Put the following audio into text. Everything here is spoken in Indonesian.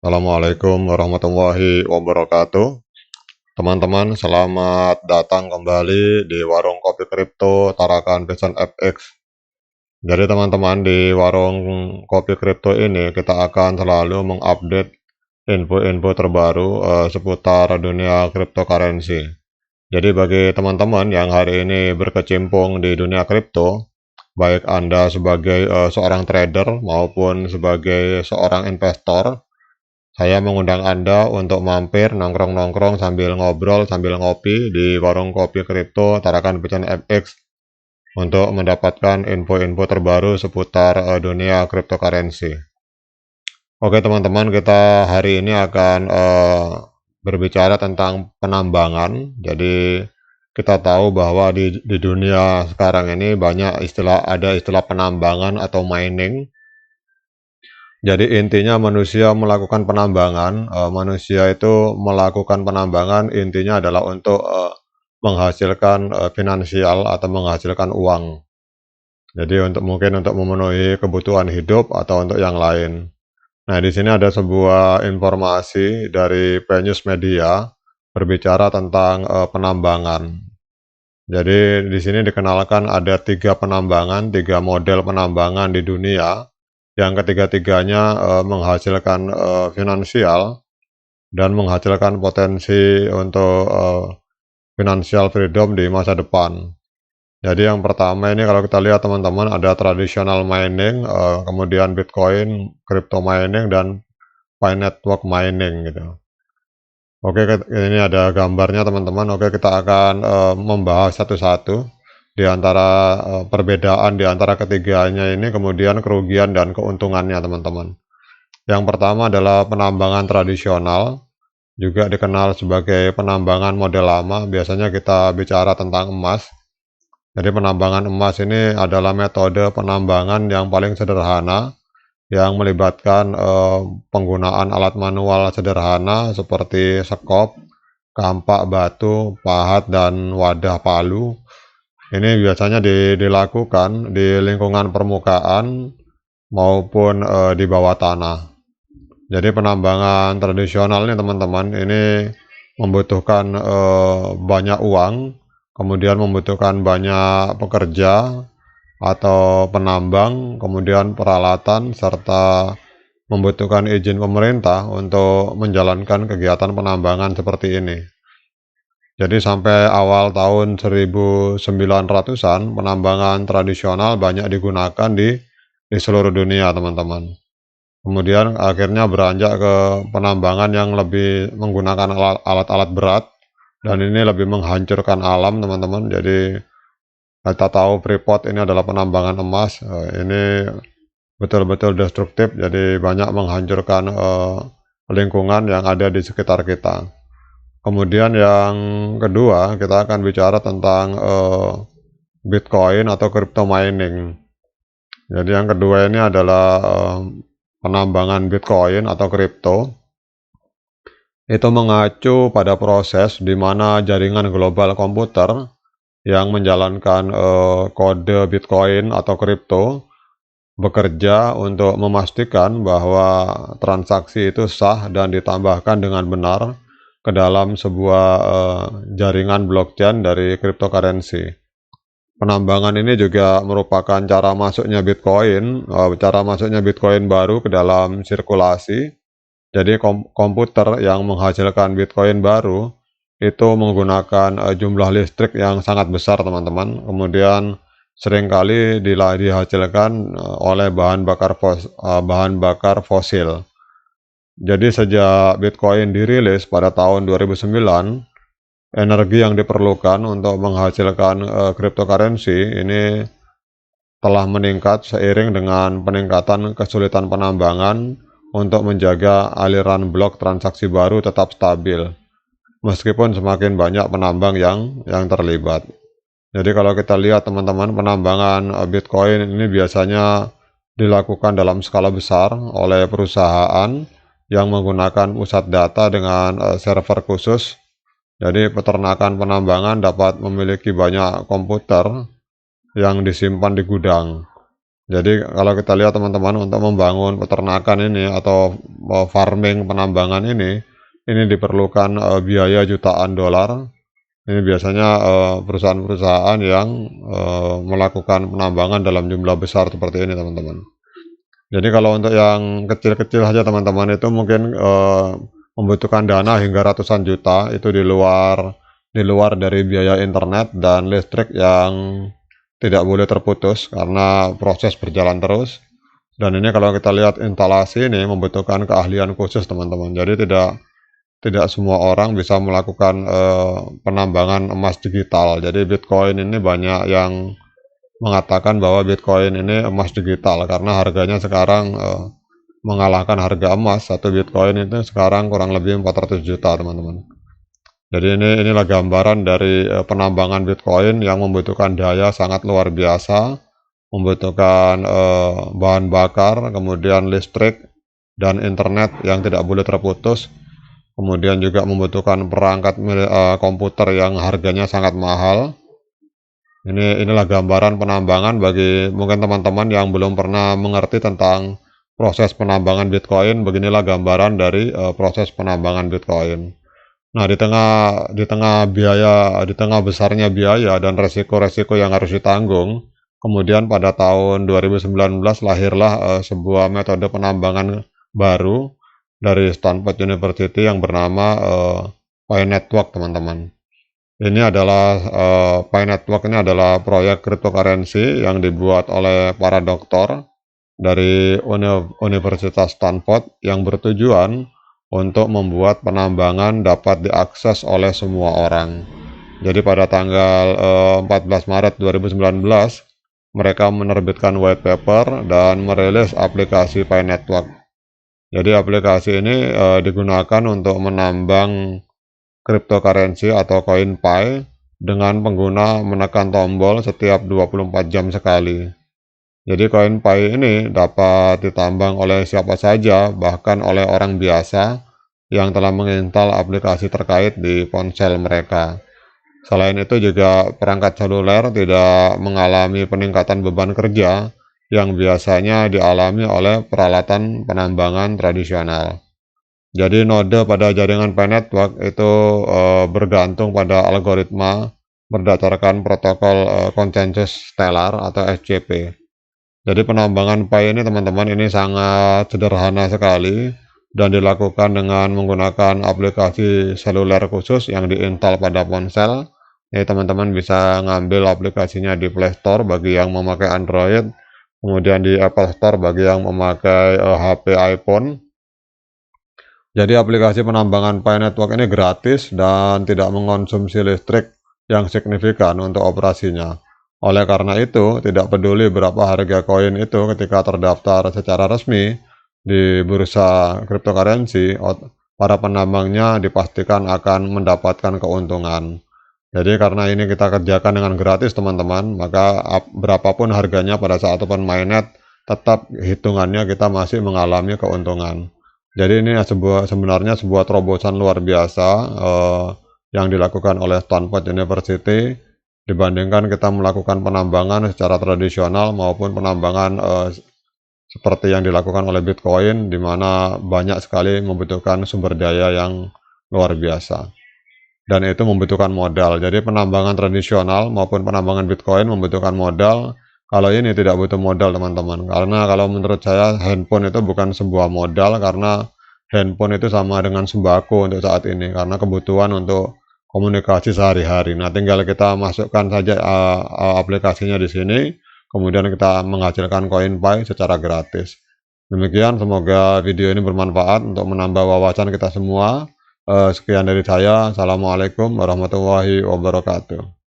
Assalamualaikum warahmatullahi wabarakatuh. Teman-teman, selamat datang kembali di warung kopi kripto Tarakan Vision FX. Jadi teman-teman, di warung kopi kripto ini kita akan selalu mengupdate info-info terbaru seputar dunia cryptocurrency. Jadi bagi teman-teman yang hari ini berkecimpung di dunia kripto, baik Anda sebagai seorang trader maupun sebagai seorang investor, saya mengundang Anda untuk mampir nongkrong-nongkrong sambil ngobrol sambil ngopi di warung kopi kripto Tarakan Vision FX untuk mendapatkan info-info terbaru seputar dunia cryptocurrency. Oke teman-teman, kita hari ini akan berbicara tentang penambangan. Jadi kita tahu bahwa di dunia sekarang ini ada istilah penambangan atau mining. Jadi intinya manusia melakukan penambangan, manusia itu melakukan penambangan intinya adalah untuk menghasilkan finansial atau menghasilkan uang. Jadi mungkin untuk memenuhi kebutuhan hidup atau untuk yang lain. Nah, di sini ada sebuah informasi dari Pnews Media berbicara tentang penambangan. Jadi di sini dikenalkan ada tiga model penambangan di dunia, yang ketiga-tiganya menghasilkan finansial dan menghasilkan potensi untuk financial freedom di masa depan. Jadi yang pertama ini kalau kita lihat teman-teman, ada traditional mining, kemudian Bitcoin, crypto mining, dan Pi network mining gitu. Oke, ini ada gambarnya teman-teman. Oke, kita akan membahas satu-satu di antara perbedaan di antara ketiganya ini, kemudian kerugian dan keuntungannya teman-teman. Yang pertama adalah penambangan tradisional, juga dikenal sebagai penambangan model lama. Biasanya kita bicara tentang emas. Jadi penambangan emas ini adalah metode penambangan yang paling sederhana, yang melibatkan penggunaan alat manual sederhana seperti sekop, kampak batu, pahat, dan wadah palu. Ini biasanya dilakukan di lingkungan permukaan maupun di bawah tanah. Jadi penambangan tradisional ini teman-teman, ini membutuhkan banyak uang, kemudian membutuhkan banyak pekerja atau penambang, kemudian peralatan, serta membutuhkan izin pemerintah untuk menjalankan kegiatan penambangan seperti ini. Jadi sampai awal tahun 1900-an, penambangan tradisional banyak digunakan di seluruh dunia teman-teman. Kemudian akhirnya beranjak ke penambangan yang lebih menggunakan alat-alat berat, dan ini lebih menghancurkan alam teman-teman. Jadi kita tahu Freeport ini adalah penambangan emas, ini betul-betul destruktif, jadi banyak menghancurkan lingkungan yang ada di sekitar kita. Kemudian yang kedua, kita akan bicara tentang Bitcoin atau crypto mining. Jadi yang kedua ini adalah penambangan Bitcoin atau kripto. Itu mengacu pada proses di mana jaringan global komputer yang menjalankan kode Bitcoin atau kripto bekerja untuk memastikan bahwa transaksi itu sah dan ditambahkan dengan benar ke dalam sebuah jaringan blockchain dari cryptocurrency. Penambangan ini juga merupakan cara masuknya Bitcoin baru ke dalam sirkulasi. Jadi komputer yang menghasilkan Bitcoin baru itu menggunakan jumlah listrik yang sangat besar teman-teman. Kemudian seringkali dihasilkan oleh bahan bakar fosil. Jadi sejak Bitcoin dirilis pada tahun 2009, energi yang diperlukan untuk menghasilkan cryptocurrency ini telah meningkat seiring dengan peningkatan kesulitan penambangan untuk menjaga aliran blok transaksi baru tetap stabil, meskipun semakin banyak penambang yang terlibat. Jadi kalau kita lihat teman-teman, penambangan Bitcoin ini biasanya dilakukan dalam skala besar oleh perusahaan yang menggunakan pusat data dengan server khusus. Jadi peternakan penambangan dapat memiliki banyak komputer yang disimpan di gudang. Jadi kalau kita lihat teman-teman, untuk membangun peternakan ini atau farming penambangan ini diperlukan biaya jutaan dolar. Ini biasanya perusahaan-perusahaan yang melakukan penambangan dalam jumlah besar seperti ini teman-teman. Jadi kalau untuk yang kecil-kecil saja teman-teman, itu mungkin membutuhkan dana hingga ratusan juta, itu di luar dari biaya internet dan listrik yang tidak boleh terputus karena proses berjalan terus. Dan ini kalau kita lihat instalasi ini membutuhkan keahlian khusus teman-teman. Jadi tidak semua orang bisa melakukan penambangan emas digital. Jadi Bitcoin ini banyak yang mengatakan bahwa Bitcoin ini emas digital karena harganya sekarang mengalahkan harga emas. Satu Bitcoin itu sekarang kurang lebih 400 juta teman-teman. Jadi inilah gambaran dari penambangan Bitcoin yang membutuhkan daya sangat luar biasa, membutuhkan bahan bakar, kemudian listrik dan internet yang tidak boleh terputus. Kemudian juga membutuhkan perangkat komputer yang harganya sangat mahal. Inilah gambaran penambangan bagi mungkin teman-teman yang belum pernah mengerti tentang proses penambangan Bitcoin. Beginilah gambaran dari proses penambangan Bitcoin. Nah, di tengah besarnya biaya dan resiko-resiko yang harus ditanggung, kemudian pada tahun 2019 lahirlah sebuah metode penambangan baru dari Stanford University yang bernama Pi Network, teman-teman. Pi Network ini adalah proyek cryptocurrency yang dibuat oleh para doktor dari Universitas Stanford yang bertujuan untuk membuat penambangan dapat diakses oleh semua orang. Jadi pada tanggal 14 Maret 2019, mereka menerbitkan white paper dan merilis aplikasi Pi Network. Jadi aplikasi ini digunakan untuk menambang cryptocurrency atau koin Pi dengan pengguna menekan tombol setiap 24 jam sekali. Jadi koin Pi ini dapat ditambang oleh siapa saja, bahkan oleh orang biasa yang telah menginstal aplikasi terkait di ponsel mereka. Selain itu juga perangkat seluler tidak mengalami peningkatan beban kerja yang biasanya dialami oleh peralatan penambangan tradisional. Jadi node pada jaringan Pi Network itu bergantung pada algoritma berdasarkan protokol konsensus stellar atau SCP. Jadi penambangan Pi ini teman-teman ini sangat sederhana sekali dan dilakukan dengan menggunakan aplikasi seluler khusus yang diinstal pada ponsel. Jadi teman-teman bisa ngambil aplikasinya di Play Store bagi yang memakai Android, kemudian di Apple Store bagi yang memakai HP iPhone. Jadi aplikasi penambangan Pi Network ini gratis dan tidak mengonsumsi listrik yang signifikan untuk operasinya. Oleh karena itu, tidak peduli berapa harga koin itu ketika terdaftar secara resmi di bursa cryptocurrency, para penambangnya dipastikan akan mendapatkan keuntungan. Jadi karena ini kita kerjakan dengan gratis teman-teman, maka berapapun harganya pada saat open mainnet, tetap hitungannya kita masih mengalami keuntungan. Jadi ini sebenarnya sebuah terobosan luar biasa yang dilakukan oleh Stanford University dibandingkan kita melakukan penambangan secara tradisional maupun penambangan seperti yang dilakukan oleh Bitcoin, di mana banyak sekali membutuhkan sumber daya yang luar biasa. Dan itu membutuhkan modal. Jadi penambangan tradisional maupun penambangan Bitcoin membutuhkan modal. Kalau ini tidak butuh modal teman-teman, karena kalau menurut saya handphone itu bukan sebuah modal, karena handphone itu sama dengan sembako untuk saat ini, karena kebutuhan untuk komunikasi sehari-hari. Nah, tinggal kita masukkan saja aplikasinya di sini, kemudian kita menghasilkan koin Pi secara gratis. Demikian, semoga video ini bermanfaat untuk menambah wawasan kita semua. Sekian dari saya. Assalamualaikum warahmatullahi wabarakatuh.